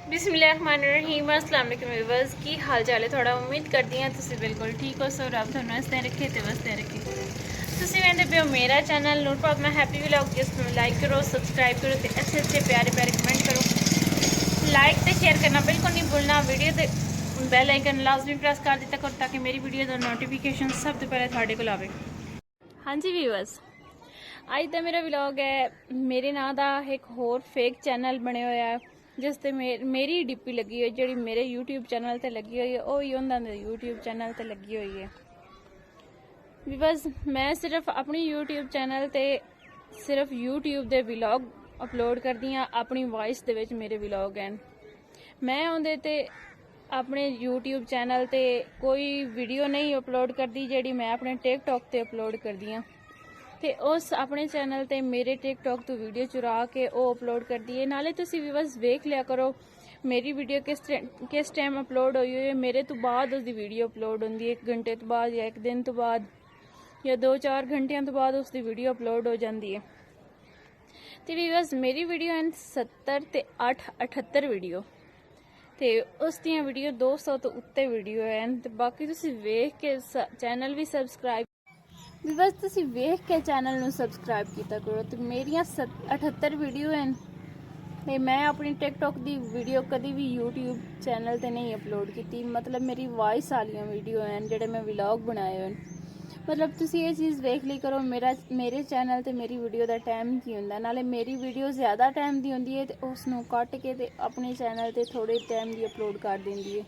बिस्मिल्लाहिर्रहमानिर्रहीम। अस्सलाम वालेकुम व्यूअर्स, की हाल चाल है थोड़ा। उम्मीद करती हैं तुम बिल्कुल ठीक हो। सो रब थोड़ा हंसते रखे तो वसते रखे। तुम वेंदे पे हो मेरा चैनल नूर फातिमा हैप्पी व्लॉग, जिसमें लाइक करो, सब्सक्राइब करो तो अच्छे अच्छे प्यारे प्यारे कमेंट करो। लाइक तो शेयर करना बिल्कुल नहीं भूलना। वीडियो तो बैल आइकन लाजमी प्रेस कर दिता करो ताकि मेरी वीडियो का नोटिफिकेशन सब तो पहले थोड़े को आवे। हाँ जी व्यूअर्स, अज का मेरा व्लॉग है मेरे नाम का एक होर फेक चैनल बने हुआ है जिस ते मेरी डीपी लगी हुई जी मेरे यूट्यूब चैनल ते लगी हुई है, वही उन्होंने यूट्यूब चैनल ते लगी हुई है। बस मैं सिर्फ अपनी यूट्यूब चैनल ते सिर्फ यूट्यूब दे व्लॉग अपलोड करदी हाँ। अपनी वॉइस दे विच मेरे व्लॉग हैं। मैं उहदे ते अपने यूट्यूब चैनल ते कोई वीडियो नहीं अपलोड करती जी मैं अपने टिकटॉक ते अपलोड करदी हाँ। ते उस अपने चैनल ते मेरे टिकटॉक तो वीडियो चुरा के वो अपलोड कर दी है। नाले तुसी भी बस वेख लिया करो मेरी वीडियो किस टाइम अपलोड हुई है। मेरे तो बाद उसकी वीडियो अपलोड होंगी 1 घंटे तो बाद या 1 दिन तो बाद या 2-4 घंटिया तो बाद उसकी वीडियो अपलोड हो जाती है। तो भी बस मेरी वीडियो हैं 70 ते 78 वीडियो ते उस दियां वीडियो 200 तो उत्ते वीडियो हैं। तो बाकी तुसी वेख के चैनल भी सबसक्राइब भी बस तुसी वेख के चैनल नू सबसक्राइब किया करो। तो मेरिया 78 वीडियो हैं ते मैं अपनी टिकटॉक दी वीडियो कभी भी यूट्यूब चैनल ते नहीं अपलोड की। मतलब मेरी वॉइस वाली वीडियो हैं जेडे मैं व्लॉग बनाए हैं। मतलब तुसी ये चीज़ वेख ली करो मेरे चैनल ते मेरी वीडियो का टाइम की होंदा। नाले मेरी वीडियो ज़्यादा टाइम की होंदी है तो उसनू कट के ते अपने चैनल ते थोड़े टाइम की अपलोड कर देंदी है।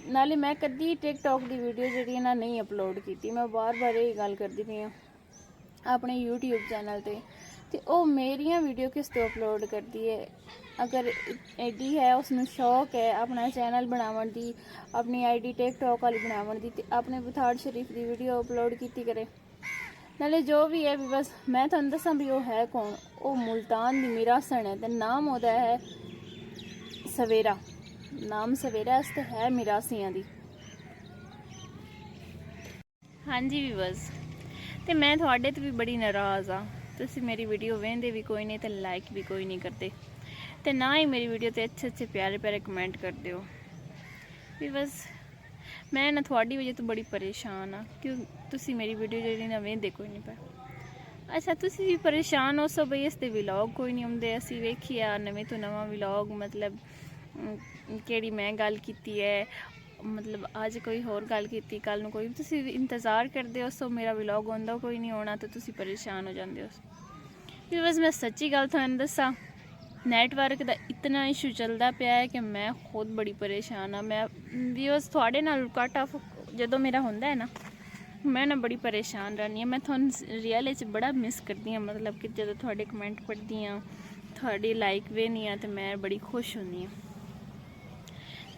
नाले मैं कदी टिकटॉक की वीडियो जी ना नहीं अपलोड की। मैं बार बार यही गल करती पई हाँ अपने यूट्यूब चैनल ते ओ मेरिया वीडियो किस तो अपलोड करती है। अगर एडी है उसनू शौक है अपना चैनल बनावन दी, अपनी आईडी टिकटॉक वाली बनावन दी, अपने बुथाड़ शरीफ की वीडियो अपलोड की करे। नाले जो भी है भी बस मैं तुहानू दसा भी वो है कौन। वो मुल्तान दी मिरासन है तो नाम ओदा है सवेरा। नाम सवेरा इस है मिरासियां दी। हाँ जी भी बस तो मैं थोड़े तो भी बड़ी नाराज़ हाँ। तुसी मेरी वीडियो वेंदे भी कोई नहीं तो लाइक भी कोई नहीं करते तो ना ही मेरी वीडियो ते अच्छे अच्छे प्यारे प्यारे कमेंट करते हो। भी बस मैं ना थोड़ी वजह तो बड़ी परेशान हाँ क्यों तुसी मेरी वीडियो जी ना वेंदे कोई नहीं पे। अच्छा तुसी भी परेशान हो सो बई इसते व्लॉग कोई नहीं आउंदे। असी वेखिया नवे तो नवा व्लॉग मतलब केड़ी मैं गल कीती है मतलब अज कोई होर गल की कल नू कोई तुसी इंतज़ार करते हो। सो मेरा व्लॉग आंदा कोई नहीं आना तो तुसी परेशान हो जाते हो। फिर बस मैं सच्ची गल तुहानू दसा नैटवर्क का इतना इशू चलता पाया है कि मैं खुद बड़ी परेशान हाँ। मैं भी बस थोड़े नाल कट ऑफ जो मेरा होंदा है ना मैं ना बड़ी परेशान रहनी हाँ। मैं थोन रियल बड़ा मिस करती हाँ। मतलब कि जो थोड़े कमेंट पढ़ती हाँ थोड़ी लाइक वे नहीं हाँ तो मैं बड़ी खुश होनी हाँ।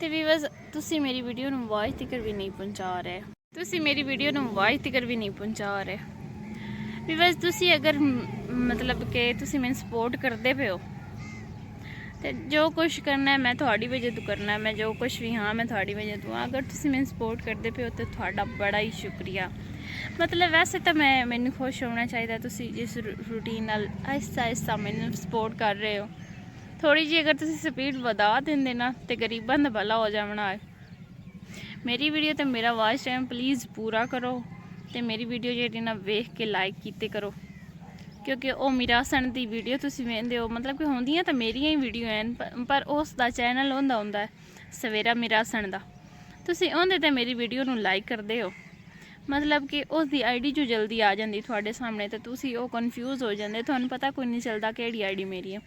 तो भी बस तुसी मेरी वीडियो नू वॉइस तिकर भी नहीं पहुँचा रहे। तुसी मेरी वीडियो नू वॉइस तिकर भी नहीं पहुँचा रहे। भी बस तुसी अगर मतलब कि तुसी मैंने सपोर्ट करते पे हो तो जो कुछ करना है मैं थोड़ी वजह तो करना है। मैं जो कुछ भी हाँ मैं थोड़ी वजह तो हाँ। अगर तुसी मैंने सपोर्ट करते पे हो तो थोड़ा बड़ा ही शुक्रिया। मतलब वैसे तो मैनू खुश होना चाहिए तुसी जिस रूटीन नाल आहिस्ता आहिस्ता मैनू सपोर्ट कर रहे हो। थोड़ी जी अगर तुसी स्पीड वधा देंदे ना तो गरीबां दा भला हो जाना है। मेरी वीडियो तो मेरा वॉच टाइम प्लीज़ पूरा करो तो मेरी वीडियो जी ना वेख के लाइक किते करो क्योंकि वो मिरासन दी वीडियो तुसी वेंदे हो। मतलब कि होंदियां तो मेरिया ही वीडियो हैं पर उसका चैनल होंदा है सवेरा मिरासन दा। तुसी उहदे ते मेरी वीडियो नू लाइक करदे हो मतलब कि उसकी आईडी जो जल्दी आ जाती थोड़े सामने तो तुसी वो कन्फ्यूज़ हो जाते। तुहानू पता कोई नहीं चलता केड़ी आईडी मेरी है।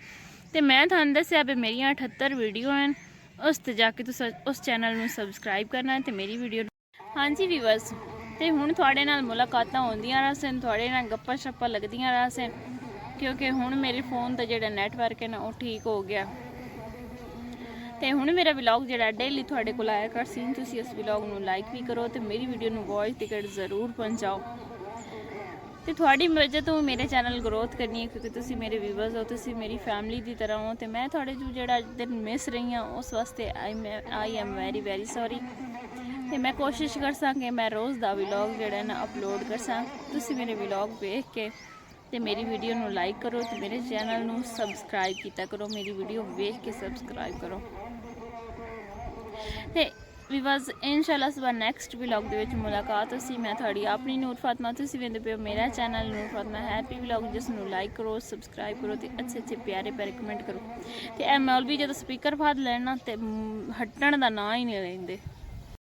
तो मैं तुहानू दस्सिया भी मेरिया 78 वीडियो हैं उस ते जाके तुस उस चैनल नू सबसक्राइब करना है तो मेरी वीडियो। हाँ जी भी बस तो हुण थोड़े नाल मुलाकातां होंदियां रहसन थोड़े नाल गप्पा शप्पा लगदियां रहसन क्योंकि हुण मेरे फोन का जिहड़ा नैटवर्क है ना वो ठीक हो गया। तो हुण मेरा व्लॉग जिहड़ा डेली थोड़े कोल आया करसी। तुसी इस व्लॉग नू लाइक भी करो तो मेरी वीडियो नू वॉइस टिकट ज़रूर पहुँचाओ। तो थोड़ी वजह तो मेरे चैनल ग्रोथ करनी है क्योंकि तुसी मेरे व्यूवर्स हो तुसी मेरी फैमिली की तरह हो। तो मैं थोड़े जो जो दिन मिस रही हाँ उस वास्ते आई एम वेरी सॉरी। तो मैं कोशिश करसा कि मैं रोज़ का व्लॉग जोड़ा ना अपलोड करसा। तुसी मेरे व्लॉग वेख के तो मेरी वीडियो नू लाइक करो तो मेरे चैनल नू सबसक्राइब किया करो। मेरी वीडियो वेख के सबसक्राइब करो। ਤੇ ਵੀਵਰਸ ਇਨਸ਼ਾਅੱਲਾ ਸਵੇਰ ਨੈਕਸਟ ਵਲੌਗ ਦੇ ਵਿੱਚ ਮੁਲਾਕਾਤ ਹੋਸੀ। ਮੈਂ ਤੁਹਾਡੀ ਆਪਣੀ ਨੂਰ ਫਾਤਮਾ, ਤੁਸੀਂ ਵੇਖਦੇ ਪਿਓ ਮੇਰਾ ਚੈਨਲ ਨੂਰ ਫਾਤਮਾ ਹੈਪੀ ਵਲੌਗ, ਜਿਸ ਨੂੰ ਲਾਈਕ ਕਰੋ, ਸਬਸਕ੍ਰਾਈਬ ਕਰੋ ਤੇ ਅੱਛੇ ਅੱਛੇ ਪਿਆਰੇ ਪਿਆਰੇ ਕਮੈਂਟ ਕਰੋ। ਤੇ ਇਹ ਮੌਲਵੀ ਜਦੋਂ ਸਪੀਕਰ ਫਾਦ ਲੈਣਾ ਤੇ ਹਟਣ ਦਾ ਨਾਂ ਹੀ ਨਹੀਂ ਲੈਂਦੇ।